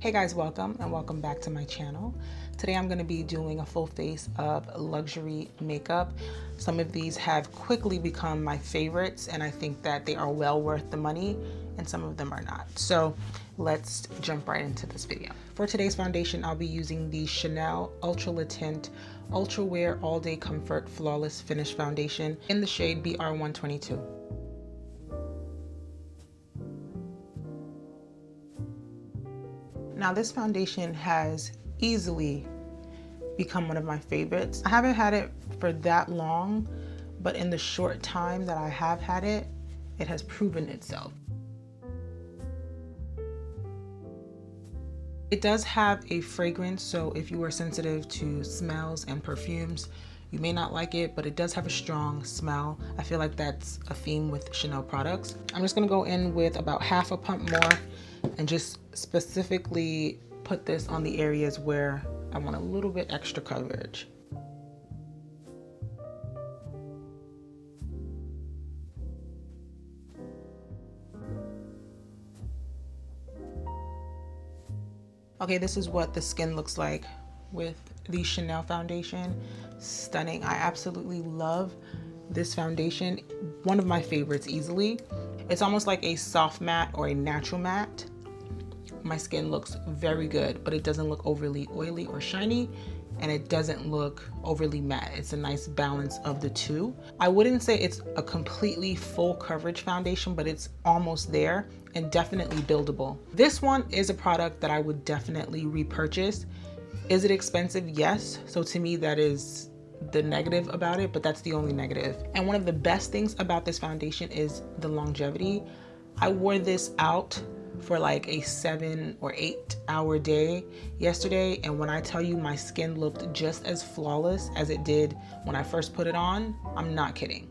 Hey guys, welcome and welcome back to my channel. Today I'm going to be doing a full face of luxury makeup. Some of these have quickly become my favorites and I think that they are well worth the money, and some of them are not. So let's jump right into this video. For today's foundation, I'll be using the Chanel Ultra Tint Ultrawear All Day Comfort Flawless Finish Foundation in the shade BR122. Now this foundation has easily become one of my favorites. I haven't had it for that long, but in the short time that I have had it, it has proven itself. It does have a fragrance, so if you are sensitive to smells and perfumes, you may not like it, but it does have a strong smell. I feel like that's a theme with Chanel products. I'm just gonna go in with about half a pump more and just specifically put this on the areas where I want a little bit extra coverage. Okay, this is what the skin looks like with the Chanel foundation. Stunning. I absolutely love this foundation. One of my favorites easily. It's almost like a soft matte or a natural matte. My skin looks very good, but it doesn't look overly oily or shiny, and it doesn't look overly matte. It's a nice balance of the two. I wouldn't say it's a completely full coverage foundation, but it's almost there and definitely buildable. This one is a product that I would definitely repurchase. Is it expensive? Yes. So to me, that is the negative about it, but that's the only negative. And one of the best things about this foundation is the longevity. I wore this out for like a 7 or 8 hour day yesterday, and when I tell you my skin looked just as flawless as it did when I first put it on, I'm not kidding.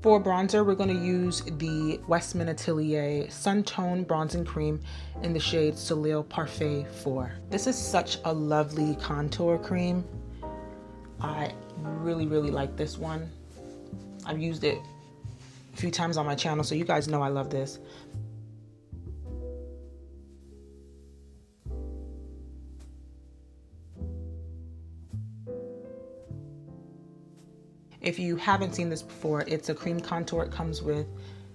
For bronzer, we're going to use the Westman Atelier Sun Tone Bronzing Cream in the shade Soleil Parfait 4. This is such a lovely contour cream. I really like this one. I've used it a few times on my channel, so you guys know I love this. If you haven't seen this before, it's a cream contour. It comes with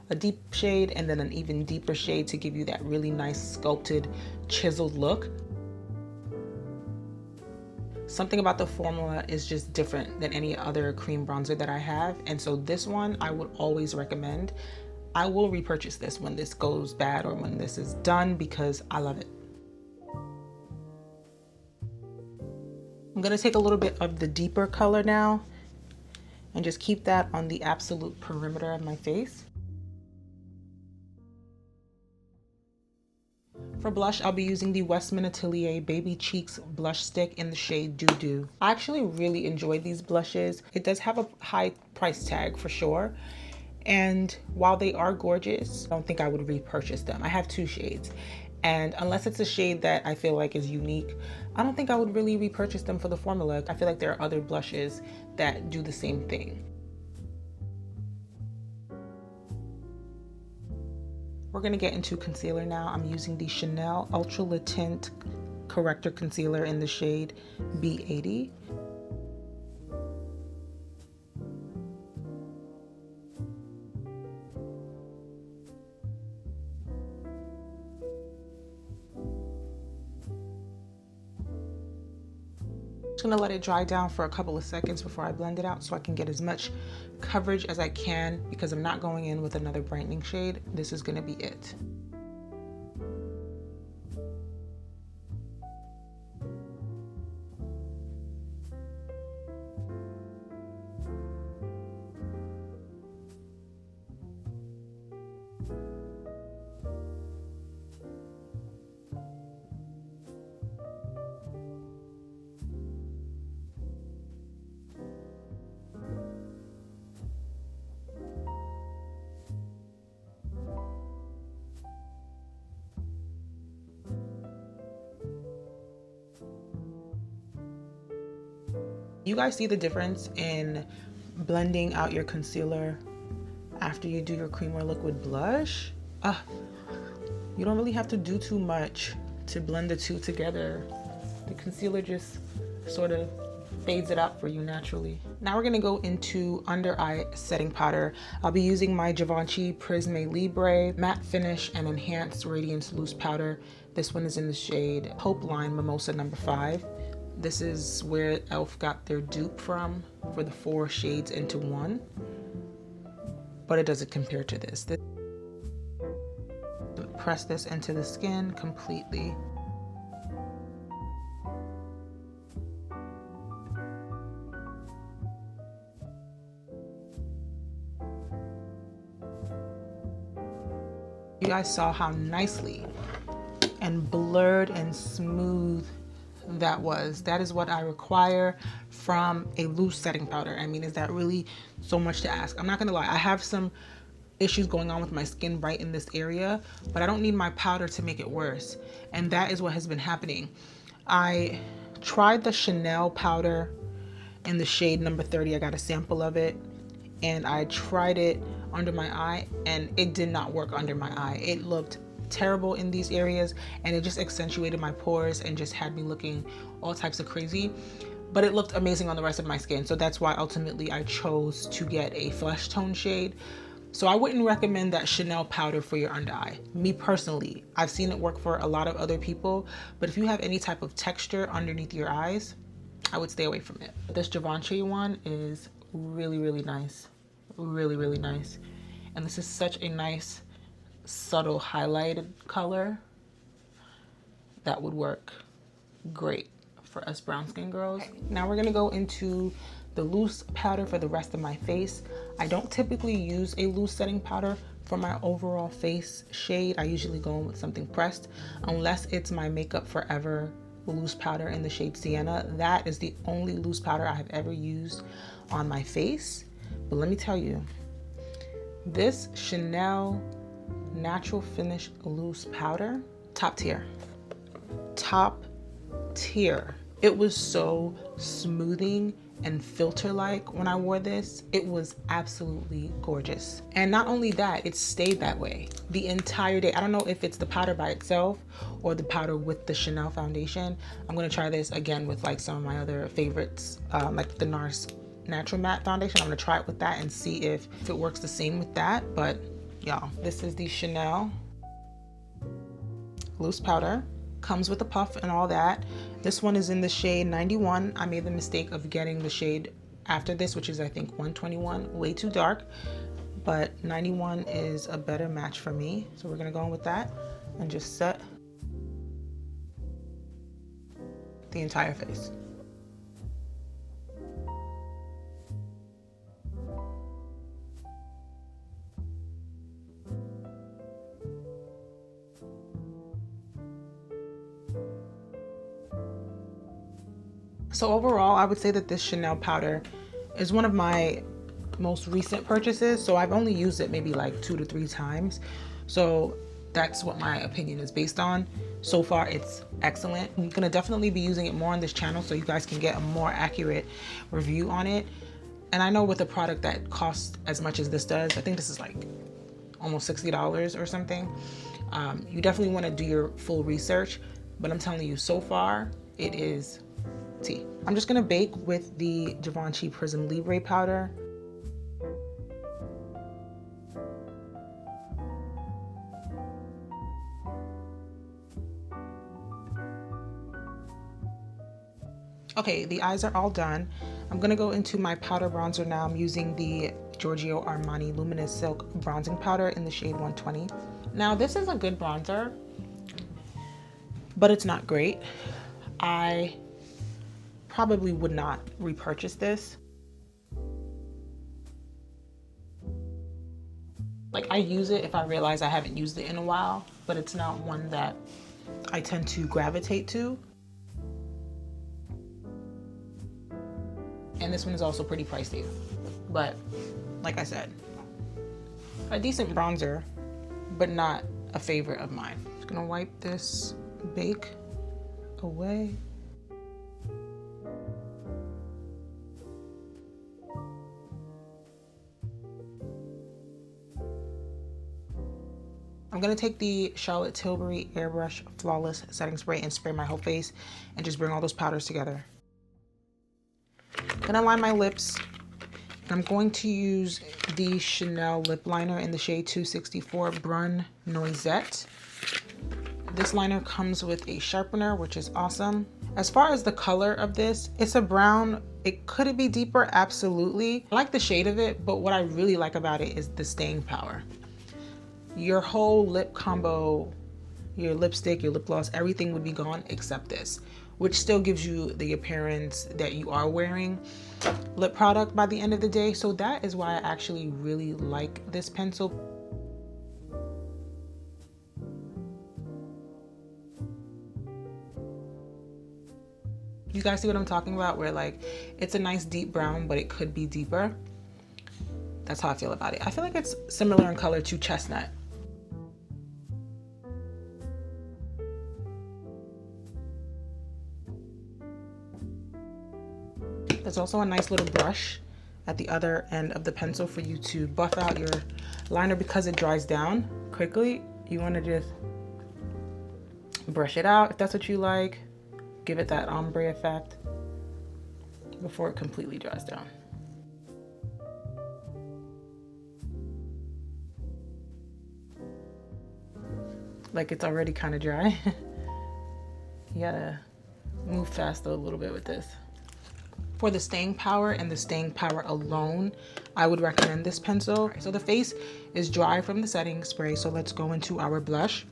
a deep shade and then an even deeper shade to give you that really nice sculpted, chiseled look. Something about the formula is just different than any other cream bronzer that I have, and so this one I would always recommend. I will repurchase this when this goes bad or when this is done because I love it. I'm gonna take a little bit of the deeper color now and just keep that on the absolute perimeter of my face. For blush, I'll be using the Westman Atelier Baby Cheeks blush stick in the shade Doo Doo. I actually really enjoy these blushes. It does have a high price tag for sure, and while they are gorgeous, I don't think I would repurchase them. I have 2 shades, and unless it's a shade that I feel like is unique, I don't think I would really repurchase them for the formula. I feel like there are other blushes that do the same thing. We're gonna get into concealer now. I'm using the Chanel Ultra Tint Corrector Concealer in the shade B80. I'm gonna let it dry down for a couple of seconds before I blend it out so I can get as much coverage as I can, because I'm not going in with another brightening shade. This is gonna be it. You guys see the difference in blending out your concealer after you do your cream or liquid blush? You don't really have to do too much to blend the two together. The concealer just sort of fades it out for you naturally. Now we're gonna go into under eye setting powder. I'll be using my Givenchy Prisme Libre matte finish and enhanced radiance loose powder. This one is in the shade Popeline Mimosa number 5. This is where e.l.f. got their dupe from for the 4 shades into one, but it doesn't compare to this. Press this into the skin completely. You guys saw how nicely and blurred and smooth that was. That is what I require from a loose setting powder. I mean, is that really so much to ask? I'm not gonna lie, I have some issues going on with my skin right in this area, but I don't need my powder to make it worse. And that is what has been happening. I tried the Chanel powder in the shade number 30. I got a sample of it and I tried it under my eye and it did not work under my eye. It looked terrible in these areas and it just accentuated my pores and just had me looking all types of crazy, but it looked amazing on the rest of my skin. So that's why ultimately I chose to get a flesh tone shade. So I wouldn't recommend that Chanel powder for your under eye. Me personally, I've seen it work for a lot of other people, but if you have any type of texture underneath your eyes, I would stay away from it. This Givenchy one is really, really nice. Really, really nice. And this is such a nice, subtle highlighted color that would work great for us brown skin girls. Okay. Now we're gonna go into the loose powder for the rest of my face. I don't typically use a loose setting powder for my overall face shade. I usually go in with something pressed, unless it's my Makeup Forever loose powder in the shade Sienna. That is the only loose powder I have ever used on my face. But let me tell you, this Chanel Natural Finish Loose Powder, top tier. Top tier. It was so smoothing and filter-like when I wore this. It was absolutely gorgeous. And not only that, it stayed that way the entire day. I don't know if it's the powder by itself or the powder with the Chanel foundation. I'm gonna try this again with like some of my other favorites, like the NARS Natural Matte Foundation. I'm gonna try it with that and see if it works the same with that. But y'all, this is the Chanel loose powder. Comes with a puff and all that. This one is in the shade 91. I made the mistake of getting the shade after this, which is I think 121, way too dark, but 91 is a better match for me. So we're gonna go in with that and just set the entire face. So overall, I would say that this Chanel powder is one of my most recent purchases. So I've only used it maybe like 2 to 3 times. So that's what my opinion is based on. So far, it's excellent. I'm gonna definitely be using it more on this channel so you guys can get a more accurate review on it. And I know with a product that costs as much as this does, I think this is like almost $60 or something. You definitely wanna do your full research, but I'm telling you, so far, it is tea. I'm just gonna bake with the Givenchy Prisme Libre powder. Okay, the eyes are all done. I'm gonna go into my powder bronzer now. I'm using the Giorgio Armani Luminous Silk Bronzing Powder in the shade 120. Now this is a good bronzer, but it's not great. I probably would not repurchase this. Like, I use it if I realize I haven't used it in a while, but it's not one that I tend to gravitate to. And this one is also pretty pricey, but like I said, a decent bronzer, but not a favorite of mine. Just gonna wipe this bake away. I'm I'm gonna take the Charlotte Tilbury Airbrush Flawless Setting Spray and spray my whole face and just bring all those powders together. Gonna line my lips. I'm going to use the Chanel lip liner in the shade 264 Brun Noisette. This liner comes with a sharpener, which is awesome. As far as the color of this, it's a brown. Could it be deeper? Absolutely. I like the shade of it, but what I really like about it is the staying power. Your whole lip combo, your lipstick, your lip gloss, everything would be gone except this, which still gives you the appearance that you are wearing lip product by the end of the day. So that is why I actually really like this pencil. You guys see what I'm talking about? Where like, it's a nice deep brown, but it could be deeper. That's how I feel about it. I feel like it's similar in color to Chestnut. There's also a nice little brush at the other end of the pencil for you to buff out your liner because it dries down quickly. You want to just brush it out if that's what you like. Give it that ombre effect before it completely dries down. Like it's already kind of dry. You gotta move faster a little bit with this. For the staying power and the staying power alone, I would recommend this pencil. So the face is dry from the setting spray, so let's go into our blush.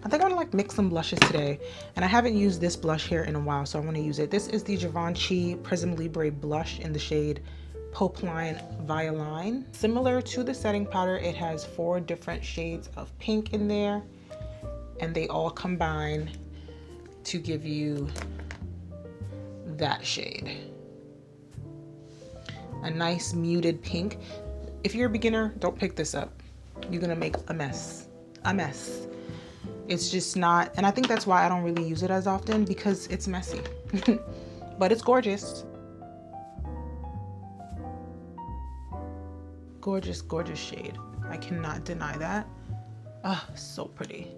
I think I'm gonna like mix some blushes today, and I haven't used this blush here in a while, so I want to use it. This is the Givenchy Prisme Libre blush in the shade Popeline Violine. Similar to the setting powder, it has 4 different shades of pink in there, and they all combine to give you that shade. A nice muted pink. If you're a beginner, don't pick this up. You're gonna make a mess. It's just not, and I think that's why I don't really use it as often, because it's messy. But it's gorgeous. Gorgeous, gorgeous shade. I cannot deny that. Ah, so pretty.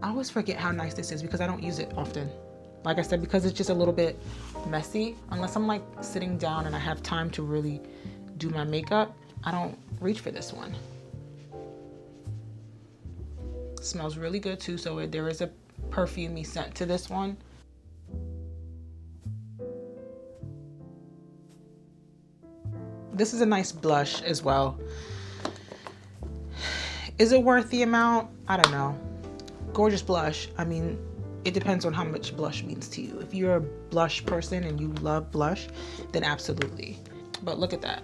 I always forget how nice this is because I don't use it often. Like I said, because it's just a little bit messy. Unless I'm like sitting down and I have time to really do my makeup, I don't reach for this one. It smells really good too, so there is a perfumey scent to this one. This is a nice blush as well. Is it worth the amount? I don't know. Gorgeous blush. I mean, it depends on how much blush means to you. If you're a blush person and you love blush, then absolutely. But look at that.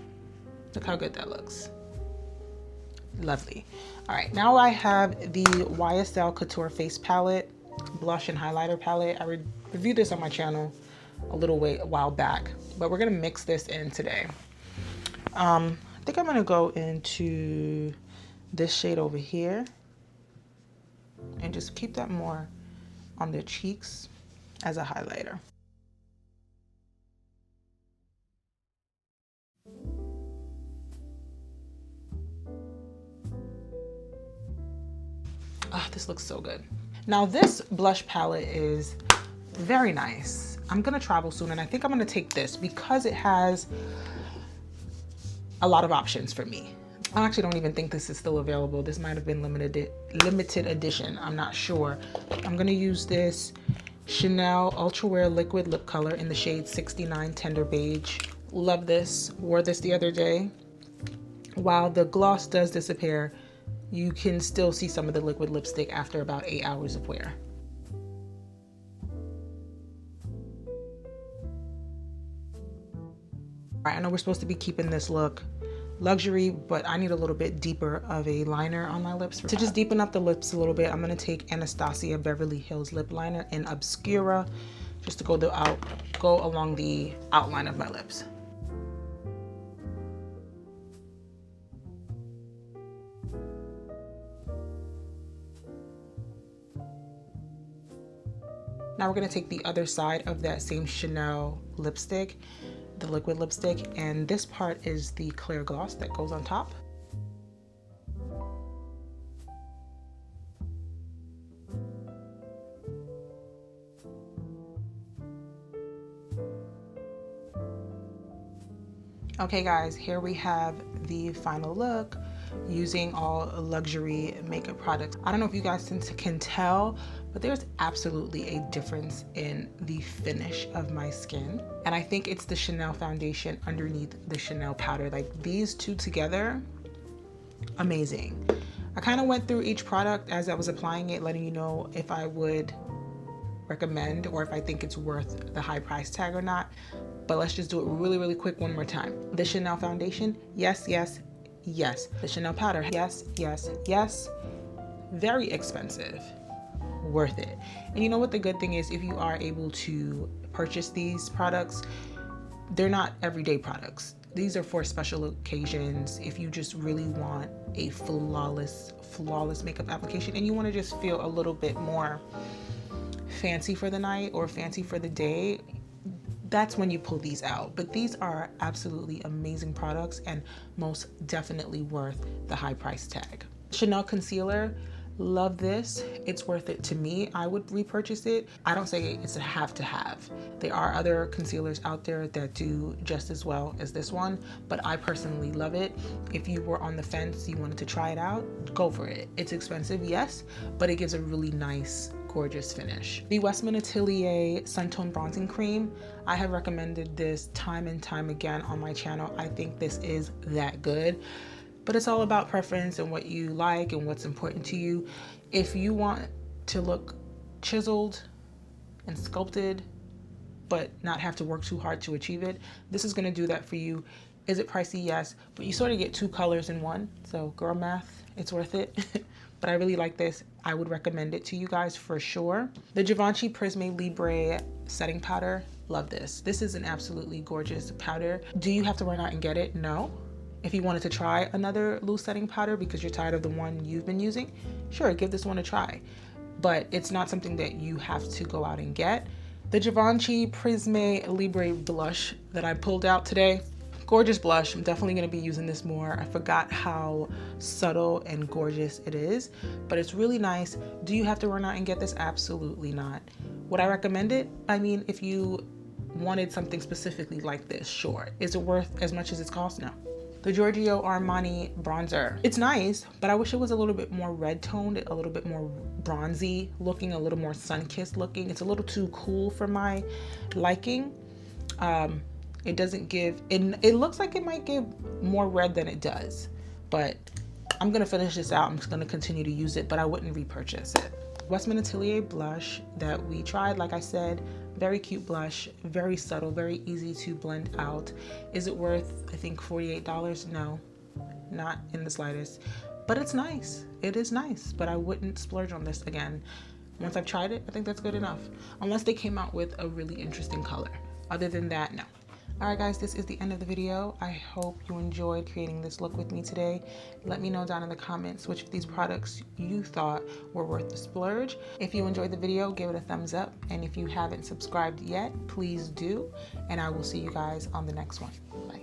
Look how good that looks. Lovely. All right, now I have the YSL Couture Face Palette, blush and highlighter palette. I reviewed this on my channel a while back, but we're gonna mix this in today. I think I'm gonna go into this shade over here and just keep that more on the cheeks as a highlighter. Ah, this looks so good. Now this blush palette is very nice. I'm gonna travel soon and I think I'm gonna take this because it has a lot of options for me. I actually don't even think this is still available. This might have been limited edition. I'm not sure. I'm gonna use this Chanel Ultrawear Liquid Lip Color in the shade 69 Tender Beige. Love this. Wore this the other day. While the gloss does disappear, you can still see some of the liquid lipstick after about 8 hours of wear. All right, I know we're supposed to be keeping this look luxury, but I need a little bit deeper of a liner on my lips. To just deepen up the lips a little bit, I'm gonna take Anastasia Beverly Hills Lip Liner in Obscura, just to go along the outline of my lips. Now we're gonna take the other side of that same Chanel lipstick, the liquid lipstick, and this part is the clear gloss that goes on top. Okay guys, here we have the final look using all luxury makeup products. I don't know if you guys can tell, but there's absolutely a difference in the finish of my skin. And I think it's the Chanel foundation underneath the Chanel powder. Like these two together, amazing. I kind of went through each product as I was applying it, letting you know if I would recommend or if I think it's worth the high price tag or not. But let's just do it really, really quick one more time. The Chanel foundation, yes, yes, yes. The Chanel powder, yes, yes, yes. Very expensive, worth it. And you know what the good thing is, if you are able to purchase these products, they're not everyday products. These are for special occasions. If you just really want a flawless makeup application and you want to just feel a little bit more fancy for the night or fancy for the day, that's when you pull these out. But these are absolutely amazing products and most definitely worth the high price tag. Chanel concealer, love this. It's worth it to me. I would repurchase it. I don't say it's a have to have. There are other concealers out there that do just as well as this one, but I personally love it. If you were on the fence, you wanted to try it out, go for it. It's expensive, yes, but it gives a really nice, gorgeous finish. The Westman Atelier Suntone Bronzing Cream, I have recommended this time and time again on my channel. I think this is that good, but it's all about preference and what you like and what's important to you. If you want to look chiseled and sculpted, but not have to work too hard to achieve it, this is gonna do that for you. Is it pricey? Yes, but you sort of get two colors in one. So girl math, it's worth it. But I really like this. I would recommend it to you guys for sure. The Givenchy Prisme Libre setting powder, love this. This is an absolutely gorgeous powder. Do you have to run out and get it? No. If you wanted to try another loose setting powder because you're tired of the one you've been using, sure, give this one a try. But it's not something that you have to go out and get. The Givenchy Prisme Libre blush that I pulled out today, gorgeous blush. I'm definitely going to be using this more. I forgot how subtle and gorgeous it is, but it's really nice. Do you have to run out and get this? Absolutely not. Would I recommend it? I mean, if you wanted something specifically like this, sure. Is it worth as much as it's cost? No. The Giorgio Armani bronzer. It's nice, but I wish it was a little bit more red toned, a little bit more bronzy looking, a little more sun-kissed looking. It's a little too cool for my liking. It doesn't give, it looks like it might give more red than it does, but I'm gonna finish this out. I'm just gonna continue to use it, but I wouldn't repurchase it. Westman Atelier blush that we tried, like I said, very cute blush, very subtle, very easy to blend out. Is it worth, I think, $48? No, not in the slightest, but it's nice. It is nice, but I wouldn't splurge on this again. Once I've tried it, I think that's good enough, unless they came out with a really interesting color. Other than that, no. All right, guys, this is the end of the video. I hope you enjoyed creating this look with me today. Let me know down in the comments which of these products you thought were worth the splurge. If you enjoyed the video, give it a thumbs up. And if you haven't subscribed yet, please do. And I will see you guys on the next one. Bye.